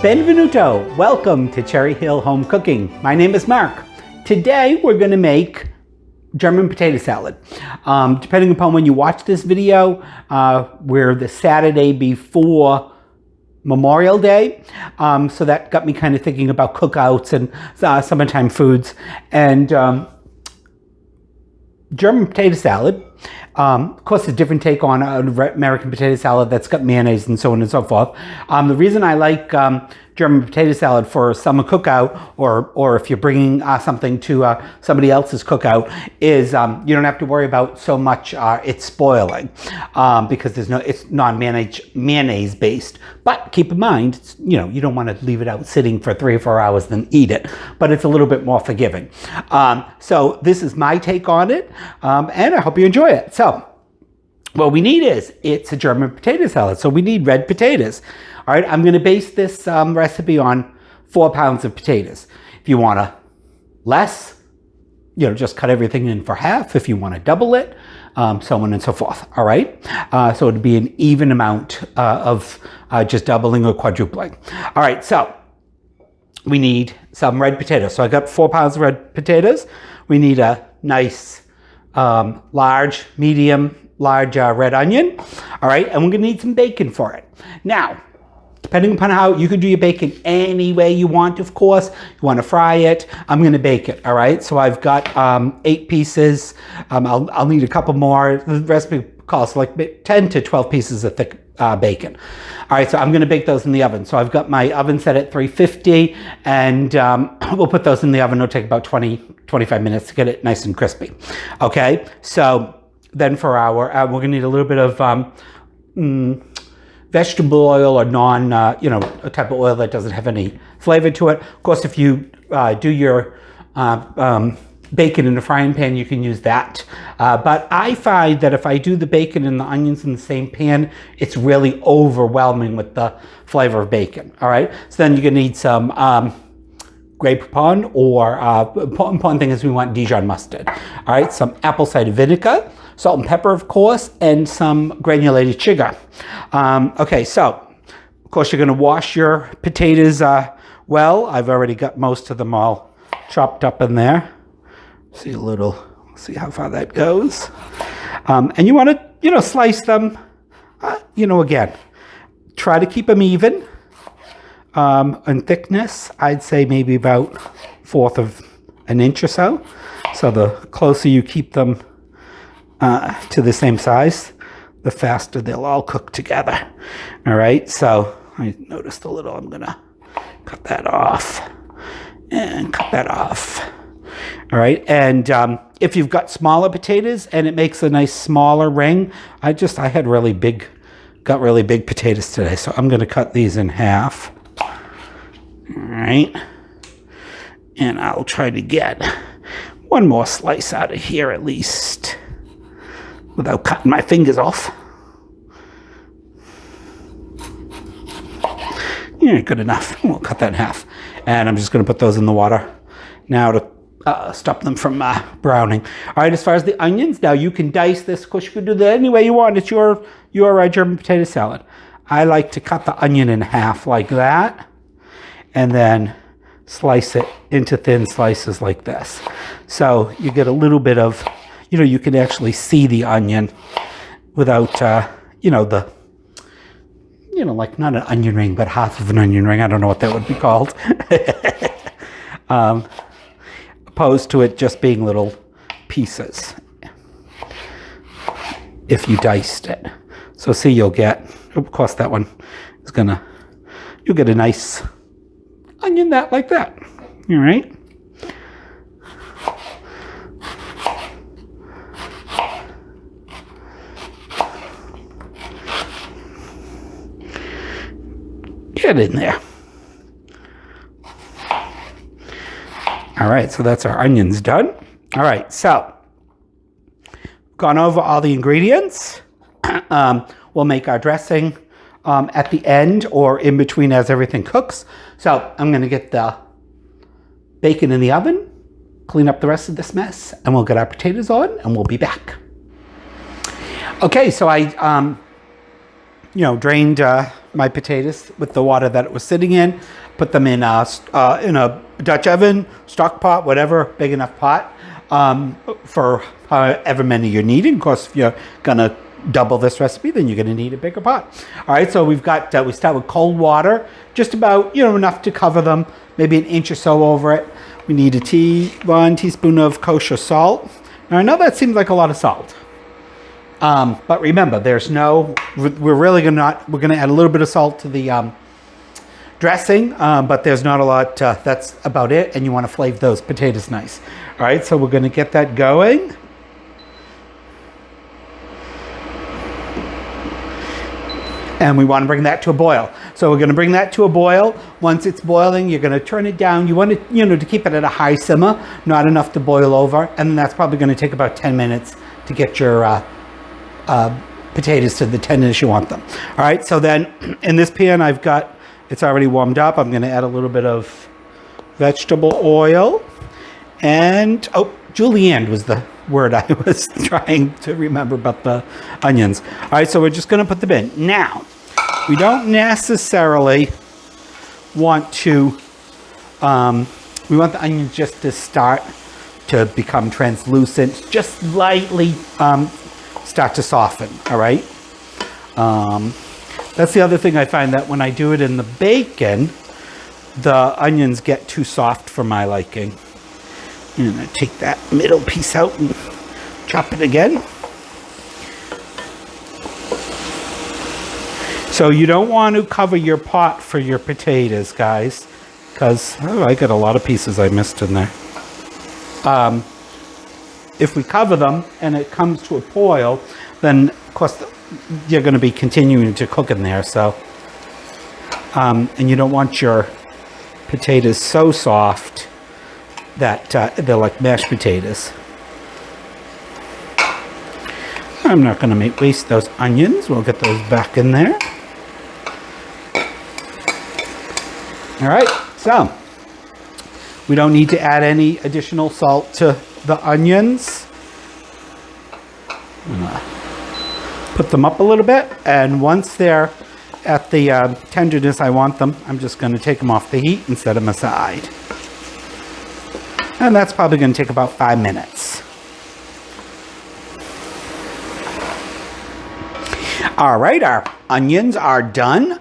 Benvenuto! Welcome to Cherry Hill Home Cooking. My name is Mark. Today we're going to make German potato salad. Depending upon when you watch this video, we're the Saturday before Memorial Day. So that got me kind of thinking about cookouts and summertime foods. And German potato salad, of course, a different take on American potato salad that's got mayonnaise and so on and so forth. The reason I like German potato salad for a summer cookout, or if you're bringing something to somebody else's cookout, is you don't have to worry about so much it spoiling because it's non-mayonnaise based. But keep in mind, you don't want to leave it out sitting for 3 or 4 hours then eat it. But it's a little bit more forgiving. So this is my take on it, and I hope you enjoy it. So what we need it's a German potato salad. So we need red potatoes. All right, I'm going to base this recipe on 4 pounds of potatoes. If you want less, just cut everything in for half. If you want to double it, so on and so forth. All right, so it'd be an even amount of just doubling or quadrupling. All right, so we need some red potatoes. So I got 4 pounds of red potatoes. We need a nice large red onion. All right, and we're going to need some bacon for it. Now, depending upon how you can do your bacon any way you want, of course. You want to fry it, I'm going to bake it. All right, so I've got 8 pieces. I'll need a couple more. The recipe calls for like 10 to 12 pieces of thick bacon. All right, so I'm going to bake those in the oven. So I've got my oven set at 350, and we'll put those in the oven. It'll take about 20-25 minutes to get it nice and crispy. Okay, so then for we're going to need a little bit of vegetable oil or a type of oil that doesn't have any flavor to it. Of course, if you do your bacon in a frying pan, you can use that. But I find that if I do the bacon and the onions in the same pan, it's really overwhelming with the flavor of bacon. All right, so then you're going to need some Grey Poupon, or important thing is we want Dijon mustard. All right, some apple cider vinegar, salt and pepper, of course, and some granulated sugar. Okay, so of course you're going to wash your potatoes well. I've already got most of them all chopped up in there. See how far that goes. And you want to, slice them. Again, try to keep them even. In thickness, I'd say maybe about 1/4 of an inch or so. So the closer you keep them to the same size, the faster they'll all cook together. All right, so I noticed a little. I'm gonna cut that off and cut that off. All right, and if you've got smaller potatoes and it makes a nice smaller ring, I had really big potatoes today, so I'm gonna cut these in half. All right, and I'll try to get one more slice out of here at least without cutting my fingers off. Yeah, good enough. We'll cut that in half. And I'm just going to put those in the water now to stop them from browning. All right, as far as the onions, now you can dice this. Of course, you can do that any way you want. It's your German potato salad. I like to cut the onion in half like that, and then slice it into thin slices like this. So you get a little bit of, you can actually see the onion without, like not an onion ring, but half of an onion ring. I don't know what that would be called. Opposed to it just being little pieces if you diced it. So see, you'll get, of course that one is you'll get a nice onion like that. All right. Get in there. All right, so that's our onions done. All right, so gone over all the ingredients. We'll make our dressing at the end or in between as everything cooks. So I'm going to get the bacon in the oven, clean up the rest of this mess, and we'll get our potatoes on, and we'll be back. Okay, so I drained my potatoes with the water that it was sitting in, put them in a Dutch oven, stock pot, whatever, big enough pot, for however many you're needing. Of course, if you're gonna double this recipe, then you're gonna need a bigger pot. All right, so we've got, we start with cold water, just about, enough to cover them, maybe an inch or so over it. We need 1 teaspoon of kosher salt. Now I know that seems like a lot of salt. But remember, we're gonna add a little bit of salt to the dressing, but there's not a lot, that's about it, and you wanna flavor those potatoes nice. All right, so we're gonna get that going. And we wanna bring that to a boil. So we're gonna bring that to a boil. Once it's boiling, you're gonna turn it down. You want it, to keep it at a high simmer, not enough to boil over, and then that's probably gonna take about 10 minutes to get your potatoes to the tenderness you want them. All right, so then in this pan it's already warmed up. I'm gonna add a little bit of vegetable oil. And, julienne was the word I was trying to remember about the onions. All right, so we're just gonna put them in. Now, we don't necessarily want to, we want the onions just to start to become translucent, just lightly start to soften, all right? That's the other thing I find, that when I do it in the bacon, the onions get too soft for my liking. I'm gonna take that middle piece out and chop it again. So you don't want to cover your pot for your potatoes, guys, because I got a lot of pieces I missed in there. If we cover them and it comes to a boil, then of course you're going to be continuing to cook in there. So, and you don't want your potatoes so soft that they're like mashed potatoes. I'm not going to waste those onions. We'll get those back in there. All right, so we don't need to add any additional salt to the onions. I'm gonna put them up a little bit, and once they're at the tenderness I want them, I'm just going to take them off the heat and set them aside. And that's probably going to take about 5 minutes. All right, our onions are done.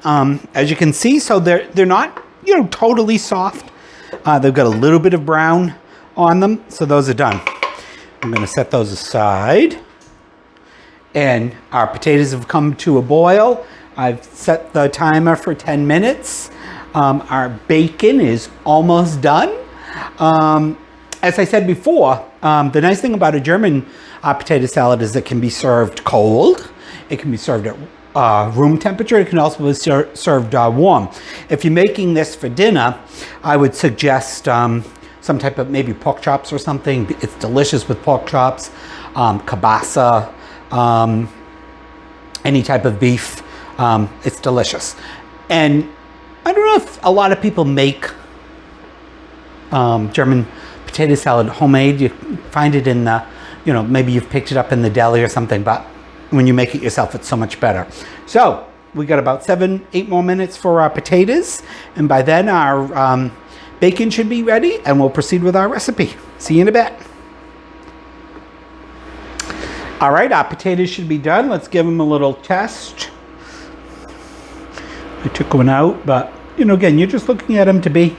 As you can see, so they're not totally soft. They've got a little bit of brown on them, so those are done. I'm going to set those aside. And our potatoes have come to a boil. I've set the timer for 10 minutes. Our bacon is almost done. As I said before, the nice thing about a German potato salad is it can be served cold. It can be served at room temperature. It can also be served warm. If you're making this for dinner, I would suggest some type of maybe pork chops or something. It's delicious with pork chops, kielbasa, any type of beef. It's delicious. And I don't know if a lot of people make German potato salad homemade. You find it in the, maybe you've picked it up in the deli or something, but when you make it yourself, it's so much better. So we got about 7-8 more minutes for our potatoes, and by then our bacon should be ready, and we'll proceed with our recipe. See you in a bit. All right, our potatoes should be done. Let's give them a little test. I took one out, but again, you're just looking at them to be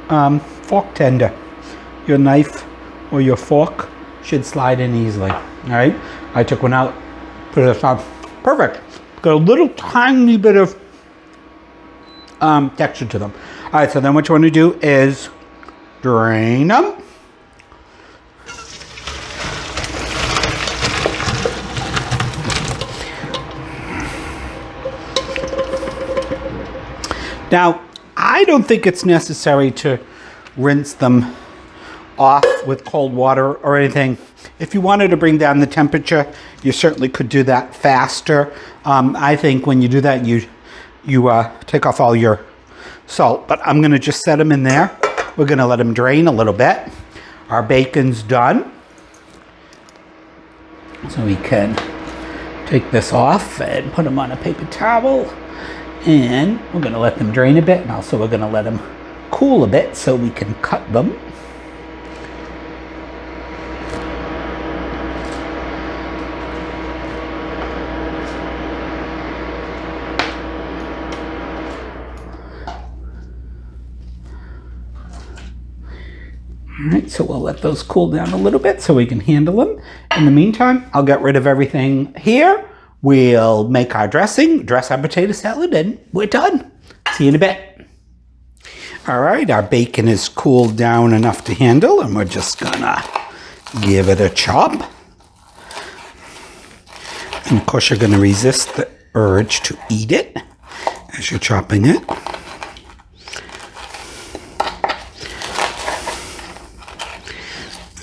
fork tender. Your knife or your fork should slide in easily. All right, I took one out, put it on. Perfect. Got a little tiny bit of texture to them. All right, so then what you want to do is drain them. Now, I don't think it's necessary to rinse them off with cold water or anything. If you wanted to bring down the temperature, you certainly could do that faster. I think when you do that, you take off all your salt, but I'm gonna just set them in there. We're gonna let them drain a little bit. Our bacon's done. So we can Take this off and put them on a paper towel. And we're going to let them drain a bit, and also we're going to let them cool a bit so we can cut them. All right, so we'll let those cool down a little bit so we can handle them. In the meantime, I'll get rid of everything here. We'll make our dressing, dress our potato salad, and we're done. See you in a bit. All right, our bacon is cooled down enough to handle, and we're just gonna give it a chop. And of course, you're gonna resist the urge to eat it as you're chopping it.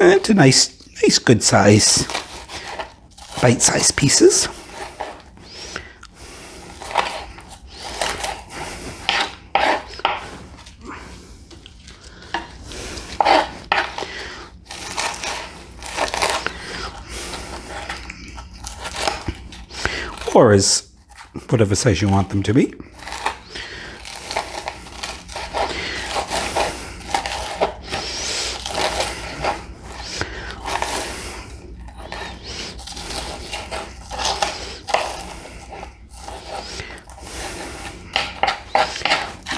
It's a nice good size, bite-sized pieces. Or as whatever size you want them to be.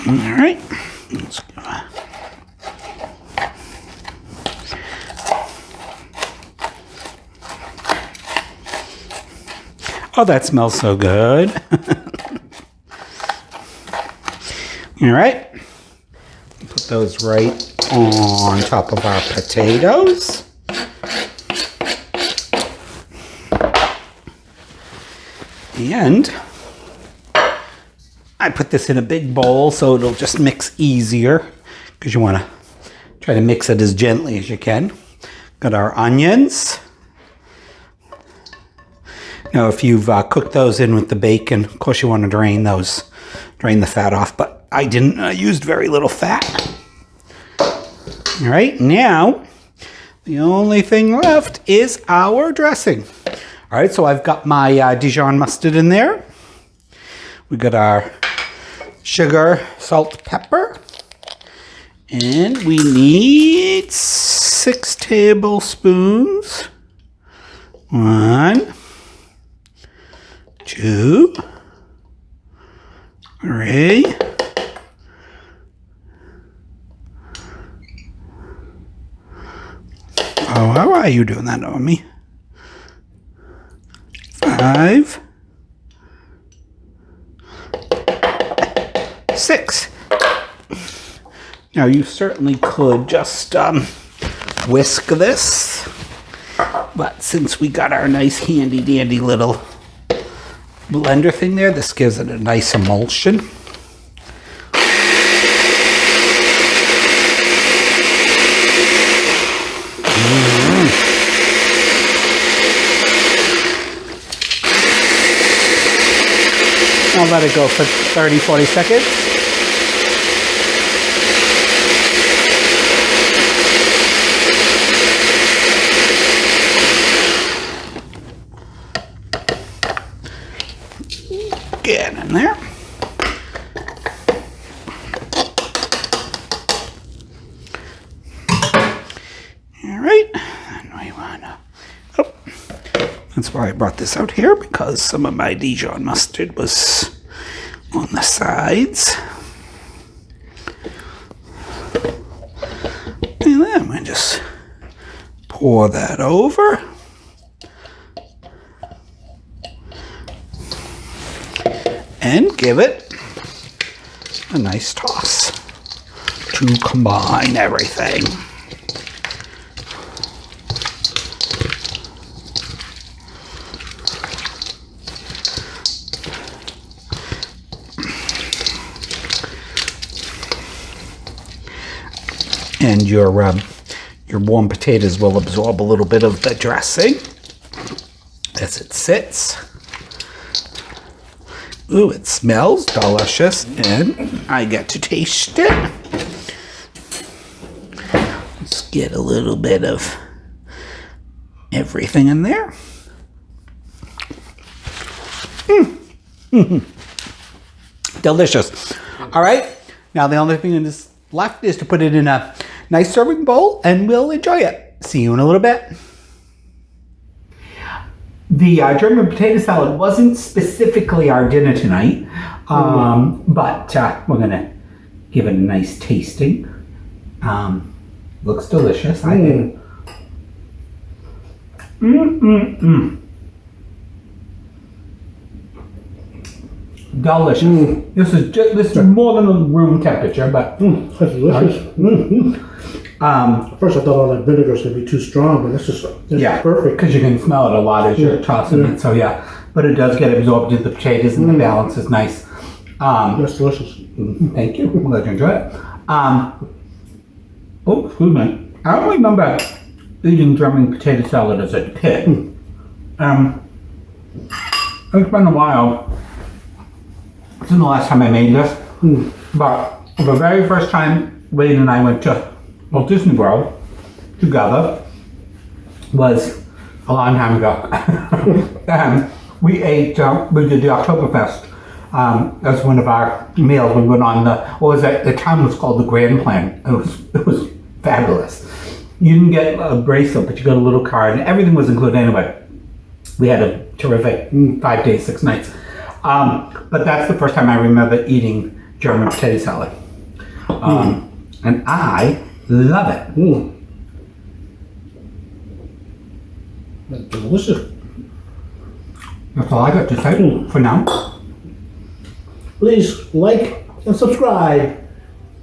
All right, let's go. Oh, that smells so good. All right, put those right on top of our potatoes. And I put this in a big bowl so it'll just mix easier, because you want to try to mix it as gently as you can. Got our onions. Now, if you've cooked those in with the bacon, of course you want to drain the fat off, but I didn't. I used very little fat. All right, now the only thing left is our dressing. All right, so I've got my Dijon mustard in there. We got our sugar, salt, pepper, and we need 6 tablespoons. 1, 2, 3, 4. Why are you doing that on me? 5, 6. Now you certainly could just whisk this, but since we got our nice handy dandy little blender thing there, this gives it a nice emulsion. I'll let it go for 30-40 seconds. Get in there. All right, and we wanna. Oh, that's why I brought this out here, because some of my Dijon mustard was on the sides. And then we just pour that over. And give it a nice toss to combine everything. And your warm potatoes will absorb a little bit of the dressing as it sits. Ooh, it smells delicious, and I get to taste it. Let's get a little bit of everything in there. Delicious. All right. Now the only thing that's left is to put it in a nice serving bowl, and we'll enjoy it. See you in a little bit. The German potato salad wasn't specifically our dinner tonight, but we're gonna give it a nice tasting. Looks delicious, I think. Delicious. This is more than room temperature, but that's delicious. First I thought all that vinegar was going to be too strong, but this is perfect. Because you can smell it a lot as you're tossing it. So yeah, but it does get absorbed into the potatoes, and the balance is nice. That's delicious. Thank you. I'm glad you enjoy it. Oh, excuse me. I don't remember eating German potato salad as a kid. It's been a while since the last time I made this, but the very first time Wade and I went to Walt Disney World together was a long time ago. And we did the Oktoberfest as one of our meals. We went on the town was called the Grand Plan. It was fabulous. You didn't get a bracelet, but you got a little card, and everything was included anyway. We had a terrific 5 days, 6 nights. But that's the first time I remember eating German potato salad. And I love it. That's delicious. That's all I got to say for now. Please like and subscribe.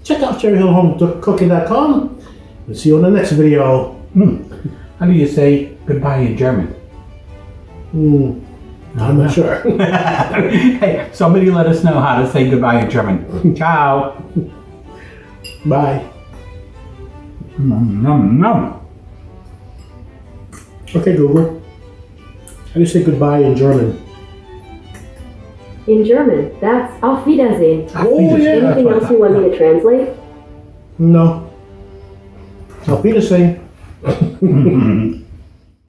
Check out cherryhillhomecooking.com. and see you on the next video. How do you say goodbye in German? I'm not sure. Hey, somebody let us know how to say goodbye in German. Ciao. Bye. Okay, Google. How do you say goodbye in German? In German, that's Auf Wiedersehen. Oh, yeah. Anything else you want me to translate? No. Auf Wiedersehen.